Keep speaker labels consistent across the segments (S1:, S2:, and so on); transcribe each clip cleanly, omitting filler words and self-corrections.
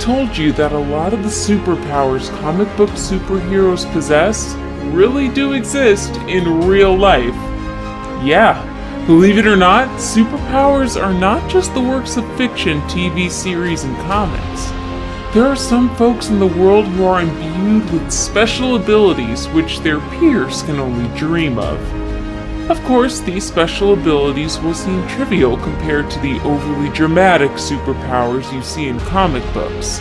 S1: told you that a lot of the superpowers comic book superheroes possess really do exist in real life? Yeah, believe it or not, superpowers are not just the works of fiction, TV series, and comics. There are some folks in the world who are imbued with special abilities which their peers can only dream of. Of course, these special abilities will seem trivial compared to the overly dramatic superpowers you see in comic books.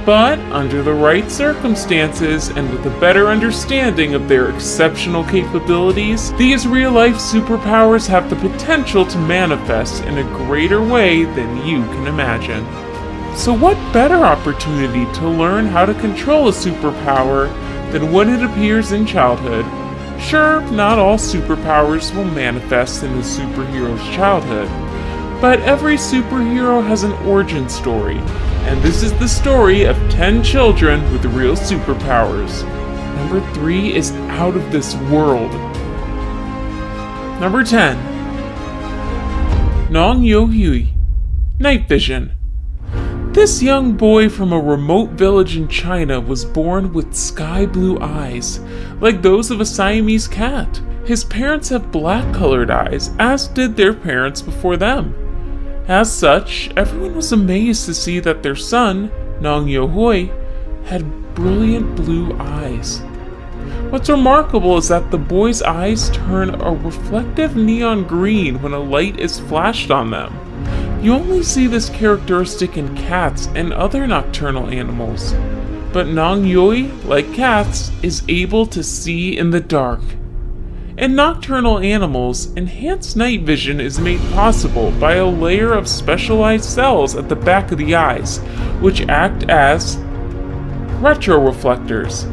S1: But, under the right circumstances and with a better understanding of their exceptional capabilities, these real-life superpowers have the potential to manifest in a greater way than you can imagine. So what better opportunity to learn how to control a superpower than when it appears in childhood? Sure, not all superpowers will manifest in a superhero's childhood, but every superhero has an origin story, and this is the story of 10 children with real superpowers. Number 3 is out of this world. Number 10. Nong Yo-hui, Night Vision. This young boy from a remote village in China was born with sky blue eyes, like those of a Siamese cat. His parents have black-colored eyes, as did their parents before them. As such, everyone was amazed to see that their son, Nong Yo-hui, had brilliant blue eyes. What's remarkable is that the boy's eyes turn a reflective neon green when a light is flashed on them. You only see this characteristic in cats and other nocturnal animals, but Nong Yoi, like cats, is able to see in the dark. In nocturnal animals, enhanced night vision is made possible by a layer of specialized cells at the back of the eyes, which act as retroreflectors.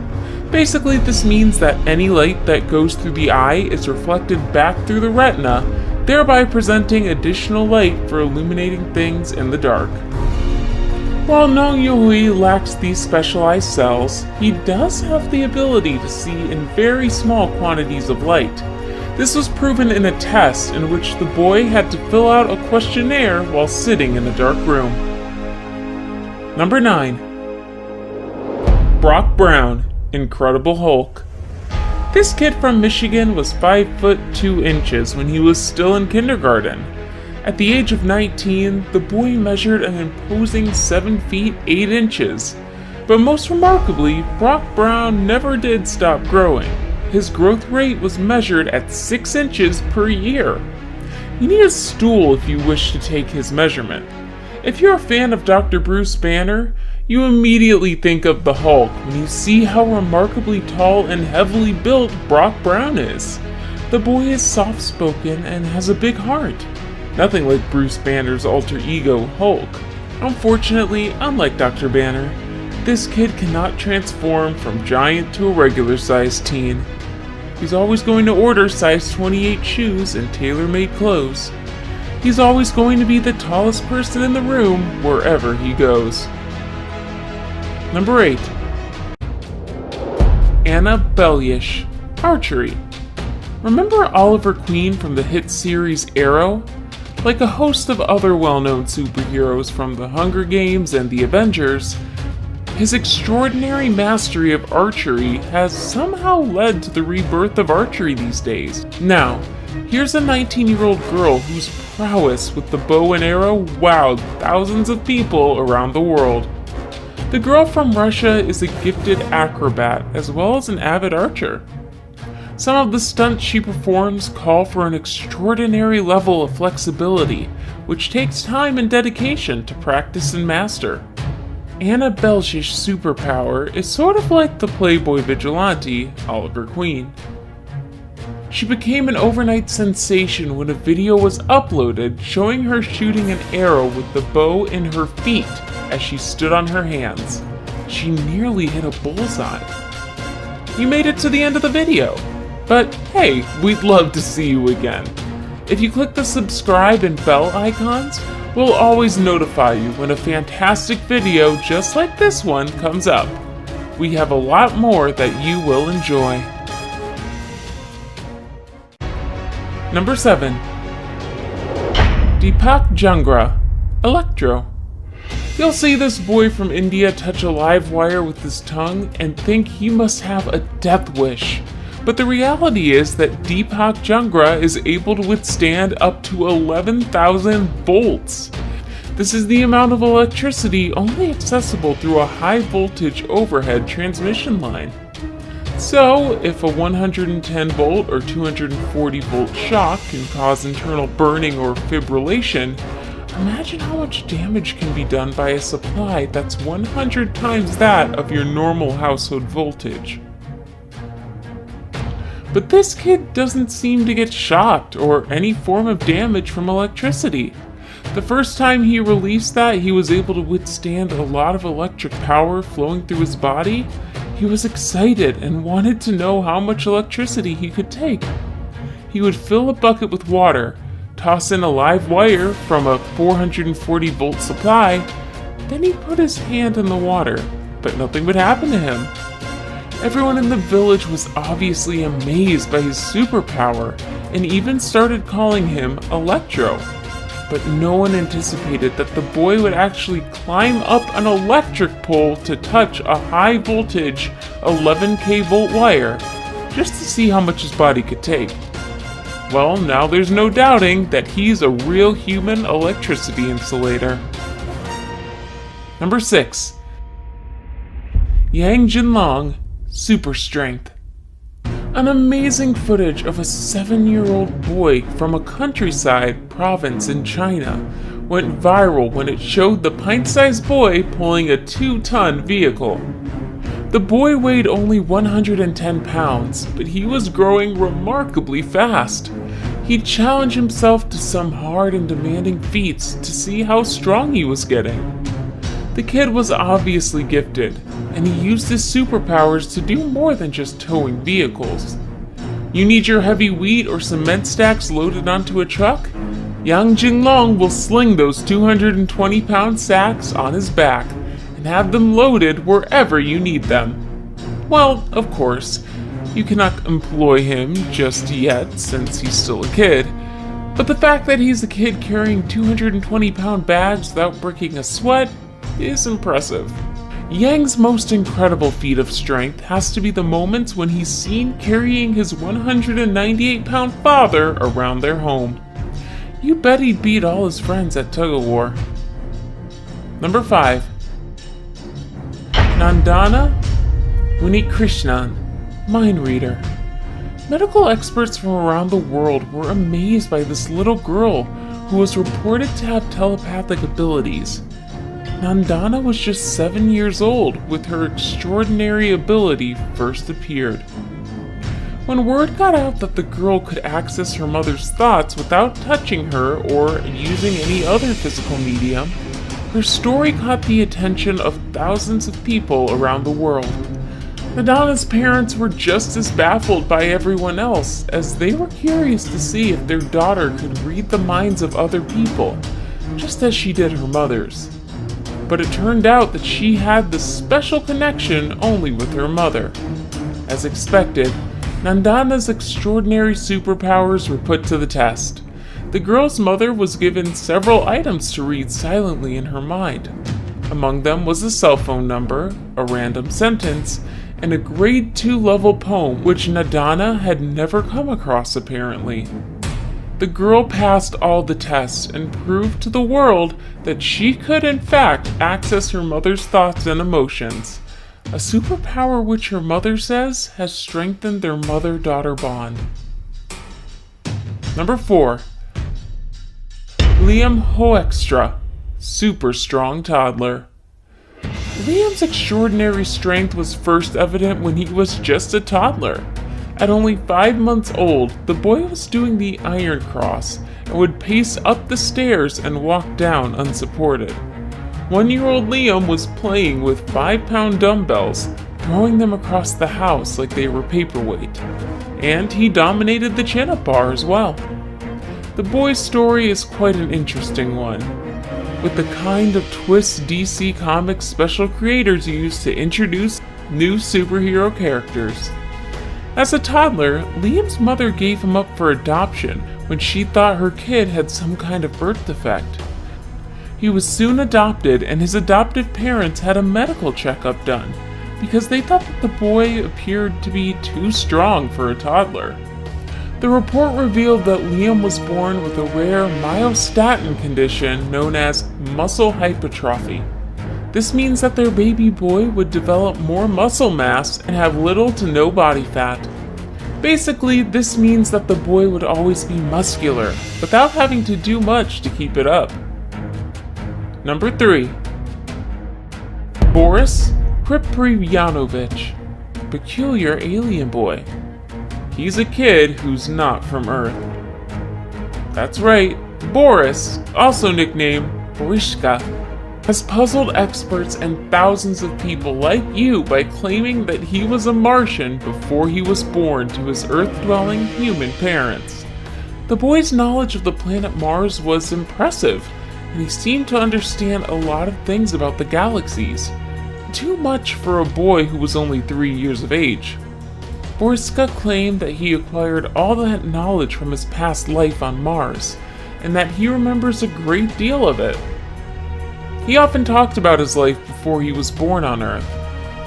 S1: Basically, this means that any light that goes through the eye is reflected back through the retina, thereby presenting additional light for illuminating things in the dark. While Nong Yo-hui lacks these specialized cells, he does have the ability to see in very small quantities of light. This was proven in a test in which the boy had to fill out a questionnaire while sitting in a dark room. Number 9. Brock Brown, Incredible Hulk. This kid from Michigan was 5 foot 2 inches when he was still in kindergarten. At the age of 19, the boy measured an imposing 7 feet 8 inches. But most remarkably, Brock Brown never did stop growing. His growth rate was measured at 6 inches per year. You need a stool if you wish to take his measurement. If you're a fan of Dr. Bruce Banner, you immediately think of the Hulk when you see how remarkably tall and heavily built Brock Brown is. The boy is soft-spoken and has a big heart. Nothing like Bruce Banner's alter ego, Hulk. Unfortunately, unlike Dr. Banner, this kid cannot transform from giant to a regular-sized teen. He's always going to order size 28 shoes and tailor-made clothes. He's always going to be the tallest person in the room wherever he goes. Number 8. Anna Bellish, Archery. Remember Oliver Queen from the hit series Arrow? Like a host of other well-known superheroes from the Hunger Games and the Avengers, his extraordinary mastery of archery has somehow led to the rebirth of archery these days. Now, here's a 19-year-old girl whose prowess with the bow and arrow wowed thousands of people around the world. The girl from Russia is a gifted acrobat as well as an avid archer. Some of the stunts she performs call for an extraordinary level of flexibility, which takes time and dedication to practice and master. Anna Belsh's superpower is sort of like the Playboy vigilante, Oliver Queen. She became an overnight sensation when a video was uploaded showing her shooting an arrow with the bow in her feet as she stood on her hands. She nearly hit a bullseye. You made it to the end of the video. But hey, we'd love to see you again. If you click the subscribe and bell icons, we'll always notify you when a fantastic video just like this one comes up. We have a lot more that you will enjoy. Number 7. Deepak Jangra, Electro. You'll see this boy from India touch a live wire with his tongue and think he must have a death wish. But the reality is that Deepak Jungra is able to withstand up to 11,000 volts. This is the amount of electricity only accessible through a high voltage overhead transmission line. So, if a 110 volt or 240 volt shock can cause internal burning or fibrillation, imagine how much damage can be done by a supply that's 100 times that of your normal household voltage. But this kid doesn't seem to get shocked or any form of damage from electricity. The first time he released that he was able to withstand a lot of electric power flowing through his body, he was excited and wanted to know how much electricity he could take. He would fill a bucket with water, toss in a live wire from a 440 volt supply, then he'd put his hand in the water, but nothing would happen to him. Everyone in the village was obviously amazed by his superpower and even started calling him Electro. But no one anticipated that the boy would actually climb up an electric pole to touch a high voltage 11K volt wire just to see how much his body could take. Well, now there's no doubting that he's a real human electricity insulator. Number 6. Yang Jinlong, Super Strength. An amazing footage of a 7-year-old boy from a countryside province in China went viral when it showed the pint-sized boy pulling a 2-ton vehicle. The boy weighed only 110 pounds, but he was growing remarkably fast. He'd challenge himself to some hard and demanding feats to see how strong he was getting. The kid was obviously gifted, and he used his superpowers to do more than just towing vehicles. You need your heavy wheat or cement stacks loaded onto a truck? Yang Jinlong will sling those 220-pound sacks on his back and have them loaded wherever you need them. Well, of course, you cannot employ him just yet since he's still a kid, but the fact that he's a kid carrying 220-pound bags without breaking a sweat is impressive. Yang's most incredible feat of strength has to be the moments when he's seen carrying his 198-pound father around their home. You bet he'd beat all his friends at tug-of-war. Number 5. Nandana Unnikrishnan, Mind Reader. Medical experts from around the world were amazed by this little girl who was reported to have telepathic abilities. Nandana was just 7 years old when her extraordinary ability first appeared. When word got out that the girl could access her mother's thoughts without touching her or using any other physical medium, her story caught the attention of thousands of people around the world. Nandana's parents were just as baffled by everyone else, as they were curious to see if their daughter could read the minds of other people, just as she did her mother's. But it turned out that she had this special connection only with her mother. As expected, Nandana's extraordinary superpowers were put to the test. The girl's mother was given several items to read silently in her mind. Among them was a cell phone number, a random sentence, and a grade 2 level poem which Nandana had never come across apparently. The girl passed all the tests and proved to the world that she could in fact access her mother's thoughts and emotions, a superpower which her mother says has strengthened their mother-daughter bond. Number 4. Liam Hoekstra, Super Strong Toddler. Liam's extraordinary strength was first evident when he was just a toddler. At only 5 months old, the boy was doing the Iron Cross and would pace up the stairs and walk down unsupported. 1-year-old Liam was playing with 5-pound dumbbells, throwing them across the house like they were paperweight. And he dominated the chin-up bar as well. The boy's story is quite an interesting one, with the kind of twists DC Comics special creators use to introduce new superhero characters. As a toddler, Liam's mother gave him up for adoption when she thought her kid had some kind of birth defect. He was soon adopted, and his adoptive parents had a medical checkup done because they thought that the boy appeared to be too strong for a toddler. The report revealed that Liam was born with a rare myostatin condition known as muscle hypertrophy. This means that their baby boy would develop more muscle mass and have little to no body fat. Basically, this means that the boy would always be muscular, without having to do much to keep it up. Number 3. Boris Kripryanovich, peculiar alien boy. He's a kid who's not from Earth. That's right, Boris, also nicknamed Borishka, has puzzled experts and thousands of people like you by claiming that he was a Martian before he was born to his Earth-dwelling human parents. The boy's knowledge of the planet Mars was impressive, and he seemed to understand a lot of things about the galaxies. Too much for a boy who was only 3 years of age. Boriska claimed that he acquired all that knowledge from his past life on Mars, and that he remembers a great deal of it. He often talked about his life before he was born on Earth.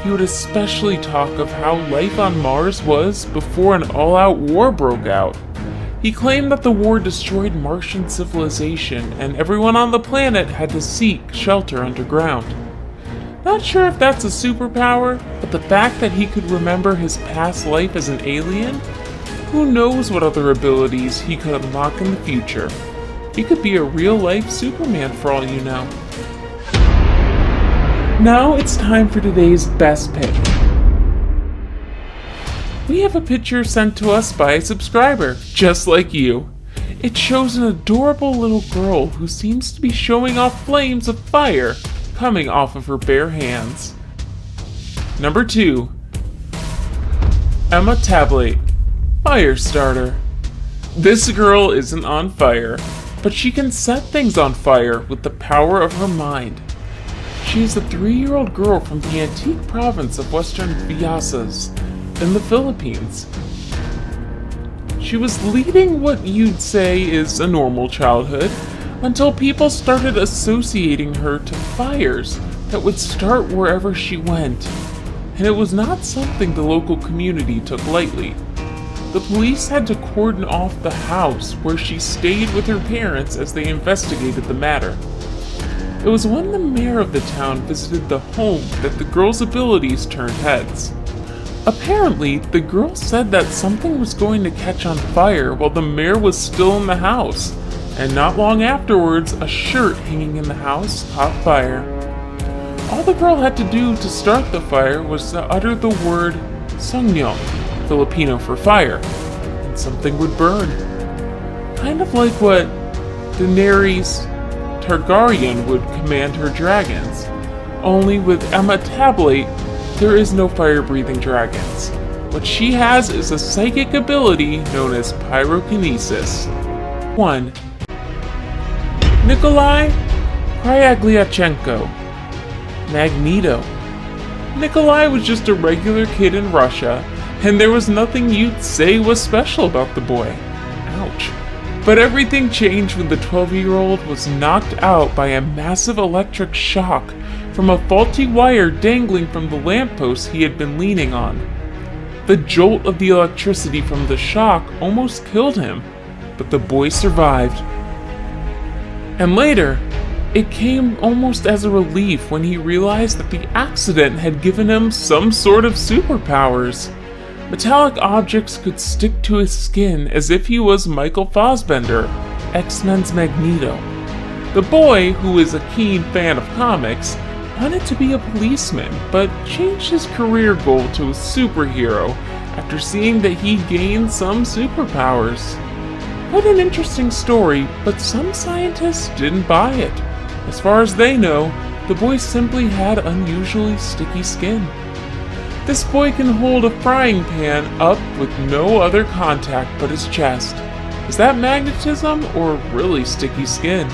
S1: He would especially talk of how life on Mars was before an all-out war broke out. He claimed that the war destroyed Martian civilization and everyone on the planet had to seek shelter underground. Not sure if that's a superpower, but the fact that he could remember his past life as an alien, who knows what other abilities he could unlock in the future. He could be a real-life Superman for all you know. Now it's time for today's best pick. We have a picture sent to us by a subscriber, just like you. It shows an adorable little girl who seems to be showing off flames of fire coming off of her bare hands. Number 2. Emma Tablet, Firestarter. This girl isn't on fire, but she can set things on fire with the power of her mind. She is a 3-year-old girl from the Antique province of Western Visayas in the Philippines. She was leading what you'd say is a normal childhood until people started associating her to fires that would start wherever she went, and it was not something the local community took lightly. The police had to cordon off the house where she stayed with her parents as they investigated the matter. It was when the mayor of the town visited the home that the girl's abilities turned heads. Apparently, the girl said that something was going to catch on fire while the mayor was still in the house, and not long afterwards, a shirt hanging in the house caught fire. All the girl had to do to start the fire was to utter the word "Sungnyong," Filipino for fire, and something would burn. Kind of like what Daenerys Targaryen would command her dragons. Only with Emma Tablet, there is no fire-breathing dragons. What she has is a psychic ability known as pyrokinesis. 1. Nikolai Kryagliachenko, Magneto. Nikolai was just a regular kid in Russia, and there was nothing you'd say was special about the boy. Ouch. But everything changed when the 12-year-old was knocked out by a massive electric shock from a faulty wire dangling from the lamppost he had been leaning on. The jolt of the electricity from the shock almost killed him, but the boy survived. And later, it came almost as a relief when he realized that the accident had given him some sort of superpowers. Metallic objects could stick to his skin as if he was Michael Fassbender, X-Men's Magneto. The boy, who is a keen fan of comics, wanted to be a policeman, but changed his career goal to a superhero after seeing that he gained some superpowers. What an interesting story, but some scientists didn't buy it. As far as they know, the boy simply had unusually sticky skin. This boy can hold a frying pan up with no other contact but his chest. Is that magnetism or really sticky skin?